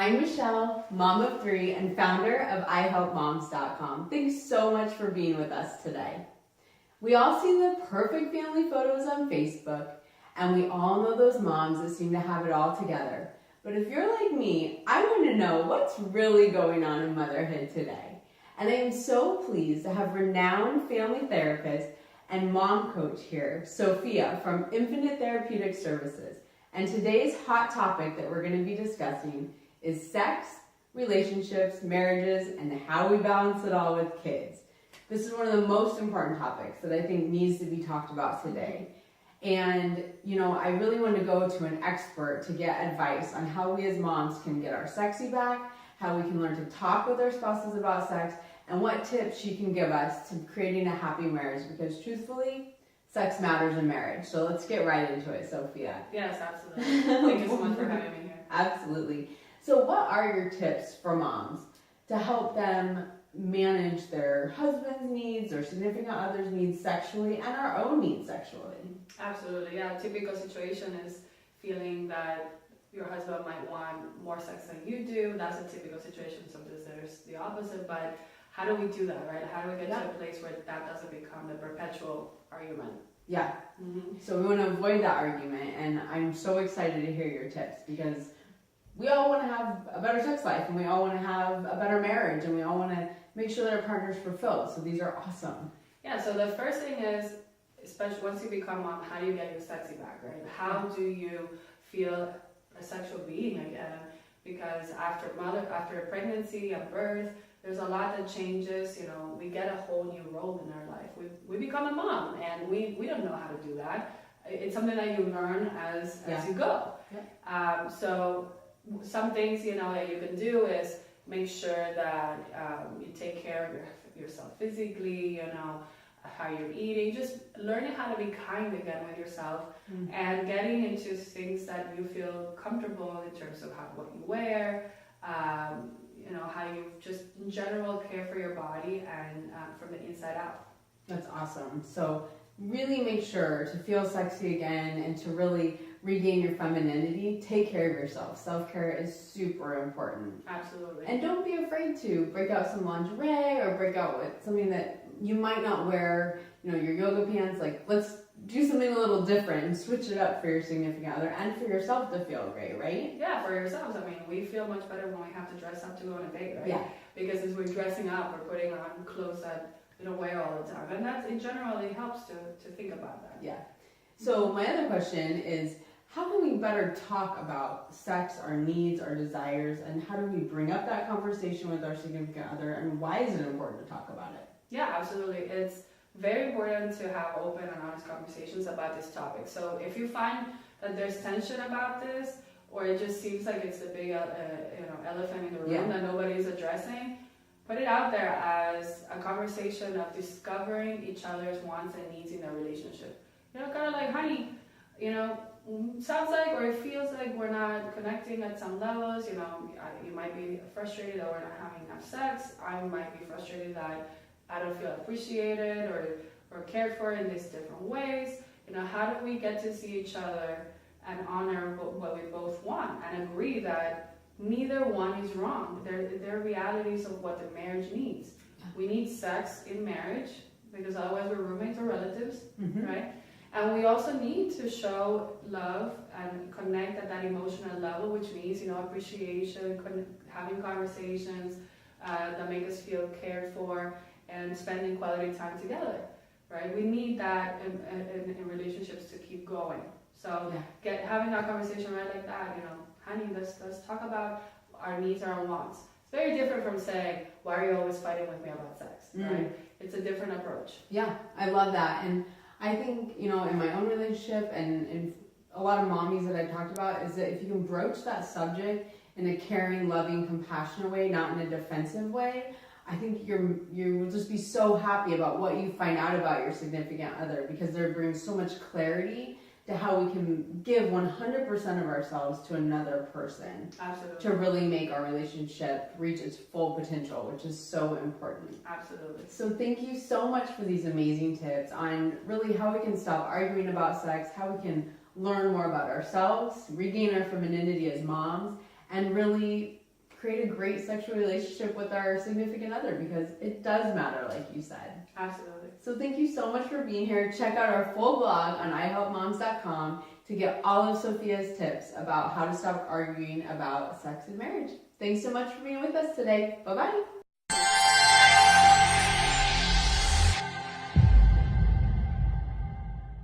I'm Michelle, mom of 3 and founder of ihelpmoms.com. Thanks so much for being with us today. We all see the perfect family photos on Facebook, and we all know those moms that seem to have it all together. But if you're like me, I want to know what's really going on in motherhood today. And I am so pleased to have renowned family therapist and mom coach here, Sofia from Infinite Therapeutic Services. And today's hot topic that we're going to be discussing is sex, relationships, marriages, and how we balance it all with kids. This is one of the most important topics that I think needs to be talked about today. And, I really want to go to an expert to get advice on how we as moms can get our sexy back, how we can learn to talk with our spouses about sex, and what tips she can give us to creating a happy marriage. Because truthfully, sex matters in marriage. So let's get right into it, Sophia. Yes, absolutely. Thank you so much for having me here. Absolutely. So what are your tips for moms to help them manage their husband's needs or significant other's needs sexually and our own needs sexually? Absolutely, yeah. Typical situation is feeling that your husband might want more sex than you do. That's a typical situation. Sometimes there's the opposite, but how do we do that, right? How do we get to a place where that doesn't become the perpetual argument? Yeah. So we want to avoid that argument, and I'm so excited to hear your tips because we all want to have a better sex life, and we all want to have a better marriage, and we all want to make sure that our partner's fulfilled. So these are awesome. Yeah, so the first thing is, especially once you become mom, how do you get your sexy back, right? How do you feel a sexual being again? Because after pregnancy and birth, there's a lot that changes. We get a whole new role in our life. We become a mom, and we don't know how to do that. It's something that you learn as you go. Yeah. So some things that you can do is make sure that you take care of yourself physically, how you're eating, just learning how to be kind again with yourself, and getting into things that you feel comfortable in terms of what you wear, how you just in general care for your body and from the inside out. That's awesome. So really make sure to feel sexy again and to really regain your femininity. Take care of yourself. Self-care is super important. Absolutely. And don't be afraid to break out some lingerie or break out with something that you might not wear, your yoga pants. Like, let's do something a little different and switch it up for your significant other and for yourself to feel great, right? Yeah, for yourselves. We feel much better when we have to dress up to go on a date, right? Yeah. Because as we're dressing up, we're putting on clothes that we don't wear all the time. And that, in general, it helps to think about that. Yeah. So my other question is, how can we better talk about sex, our needs, our desires, and how do we bring up that conversation with our significant other, and why is it important to talk about it? Yeah, absolutely. It's very important to have open and honest conversations about this topic. So if you find that there's tension about this, or it just seems like it's the big elephant in the room that nobody's addressing, put it out there as a conversation of discovering each other's wants and needs in a relationship. Kind of like, honey, sounds like, or it feels like we're not connecting at some levels. You might be frustrated that we're not having enough sex. I might be frustrated that I don't feel appreciated or cared for in these different ways. How do we get to see each other and honor what we both want and agree that neither one is wrong? They're realities of what the marriage needs. We need sex in marriage because otherwise we're roommates or relatives, right? And we also need to show love and connect at that emotional level, which means, appreciation, having conversations that make us feel cared for, and spending quality time together, right? We need that in relationships to keep going. So having that conversation right like that, honey, let's talk about our needs, our wants. It's very different from saying, why are you always fighting with me about sex, right? It's a different approach. Yeah, I love that. And I think, in my own relationship and in a lot of mommies that I've talked about is that if you can broach that subject in a caring, loving, compassionate way, not in a defensive way, I think you will just be so happy about what you find out about your significant other, because they're bringing so much clarity to how we can give 100% of ourselves to another person. Absolutely. To really make our relationship reach its full potential, which is so important. Absolutely. So thank you so much for these amazing tips on really how we can stop arguing about sex, how we can learn more about ourselves, regain our femininity as moms, and really create a great sexual relationship with our significant other, because it does matter, like you said. Absolutely. So thank you so much for being here. Check out our full blog on ihelpmoms.com to get all of Sofia's tips about how to stop arguing about sex and marriage. Thanks so much for being with us today. Bye-bye.